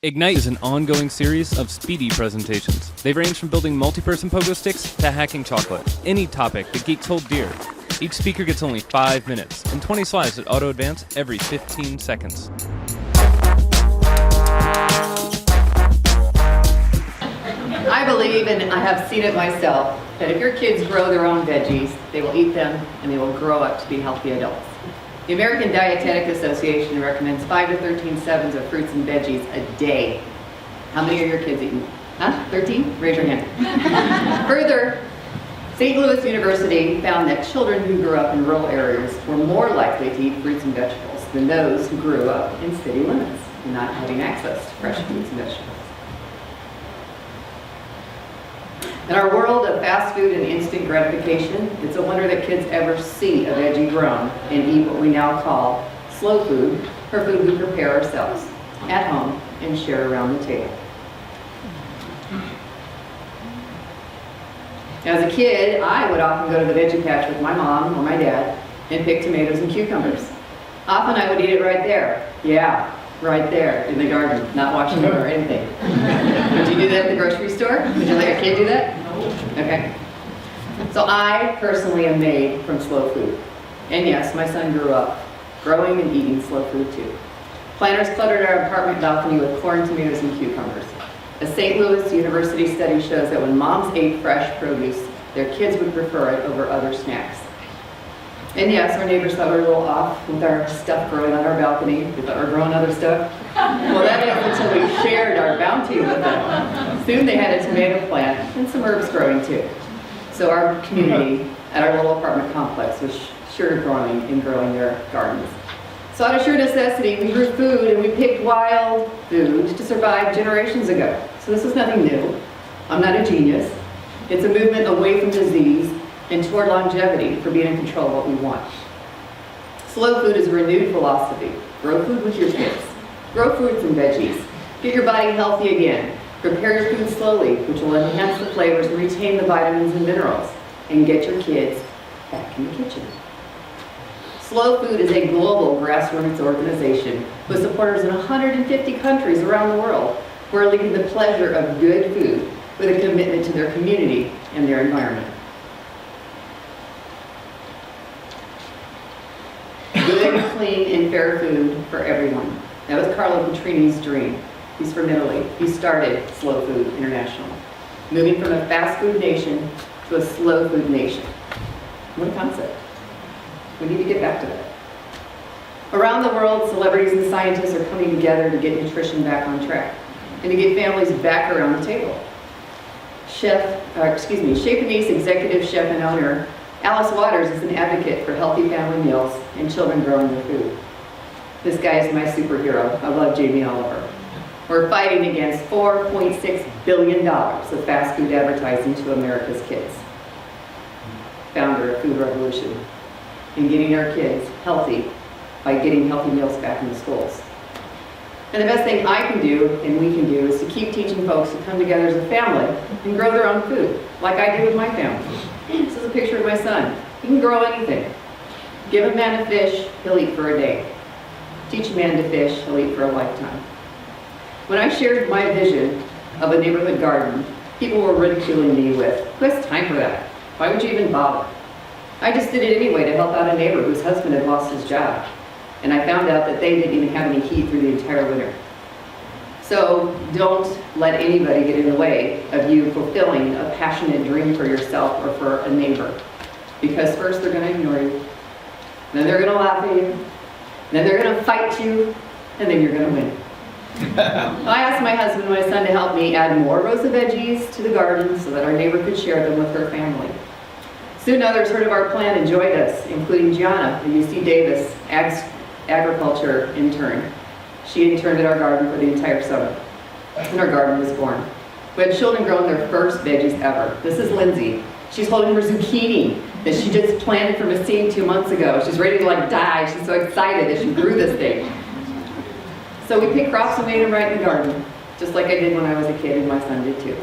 Ignite is an ongoing series of speedy presentations. They range from building multi-person pogo sticks to hacking chocolate. Any topic that geeks hold dear. Each speaker gets only 5 minutes and 20 slides that auto-advance every 15 seconds. I believe, and I have seen it myself, that if your kids grow their own veggies, they will eat them and they will grow up to be healthy adults. The American Dietetic Association recommends 5 to 13 servings of fruits and veggies a day. How many are your kids eating? Huh? 13? Raise your hand. Further, St. Louis University found that children who grew up in rural areas were more likely to eat fruits and vegetables than those who grew up in city limits, not having access to fresh fruits and vegetables. In our world of fast food and instant gratification, it's a wonder that kids ever see a veggie grown and eat what we now call slow food, or food we prepare ourselves at home and share around the table. As a kid, I would often go to the veggie patch with my mom or my dad and pick tomatoes and cucumbers. Often I would eat it right there. Yeah, right there in the garden, not watching it or anything. Would you do that at the grocery store? Would you let your kid do that? Okay. So I personally am made from slow food. And yes, my son grew up growing and eating slow food too. Planters cluttered our apartment balcony with corn, tomatoes, and cucumbers. A St. Louis University study shows that when moms ate fresh produce, their kids would prefer it over other snacks. And yes, our neighbors thought we were a little off with our stuff growing on our balcony. We thought we were growing other stuff. Well, that is until we shared our bounty with them. Soon they had a tomato plant and some herbs growing too. So our community at our little apartment complex was sure growing and growing their gardens. So out of sheer necessity, we grew food and we picked wild food to survive generations ago. So this is nothing new. I'm not a genius. It's a movement away from disease and toward longevity for being in control of what we want. Slow food is a renewed philosophy. Grow food with your kids. Grow fruits and veggies. Get your body healthy again. Prepare your food slowly, which will enhance the flavors and retain the vitamins and minerals. And get your kids back in the kitchen. Slow Food is a global grassroots organization with supporters in 150 countries around the world who are linking the pleasure of good food with a commitment to their community and their environment. Good, clean, and fair food for everyone. That was Carlo Petrini's dream. He's from Italy. He started Slow Food International, moving from a fast food nation to a slow food nation. What a concept. We need to get back to that. Around the world, celebrities and scientists are coming together to get nutrition back on track and to get families back around the table. Chez executive chef and owner Alice Waters is an advocate for healthy family meals and children growing their food. This guy is my superhero. I love Jamie Oliver. We're fighting against $4.6 billion of fast food advertising to America's kids. Founder of Food Revolution. And getting our kids healthy by getting healthy meals back in the schools. And the best thing I can do, and we can do, is to keep teaching folks to come together as a family and grow their own food, like I do with my family. This is a picture of my son. He can grow anything. Give a man a fish, he'll eat for a day. Teach a man to fish, he'll eat for a lifetime. When I shared my vision of a neighborhood garden, people were ridiculing me with, "Who has time for that? Why would you even bother?" I just did it anyway to help out a neighbor whose husband had lost his job. And I found out that they didn't even have any heat through the entire winter. So don't let anybody get in the way of you fulfilling a passionate dream for yourself or for a neighbor. Because first they're going to ignore you, then they're going to laugh at you, then they're going to fight you, and then you're going to win. I asked my husband and my son to help me add more rows of veggies to the garden so that our neighbor could share them with her family. Soon others heard of our plan and joined us, including Gianna, the UC Davis agriculture intern. She interned at our garden for the entire summer, and our garden was born. We had children growing their first veggies ever. This is Lindsay. She's holding her zucchini that she just planted from a seed 2 months ago. She's ready to die. She's so excited that she grew this thing. So we picked crops and made them right in the garden, just like I did when I was a kid, and my son did too.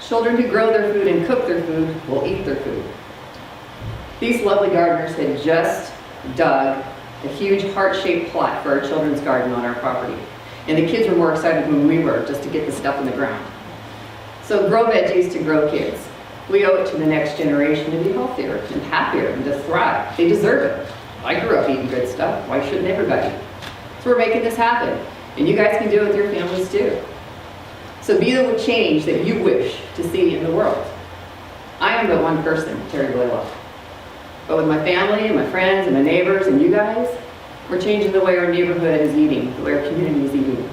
Children who grow their food and cook their food will eat their food. These lovely gardeners had just dug a huge heart-shaped plot for our children's garden on our property. And the kids were more excited than we were just to get the stuff in the ground. So grow veggies to grow kids. We owe it to the next generation to be healthier and happier and to thrive. They deserve it. I grew up eating good stuff. Why shouldn't everybody? So we're making this happen. And you guys can do it with your families too. So be the change that you wish to see in the world. I am but one person, Tari Final. But with my family and my friends and my neighbors and you guys, we're changing the way our neighborhood is eating, the way our community is eating.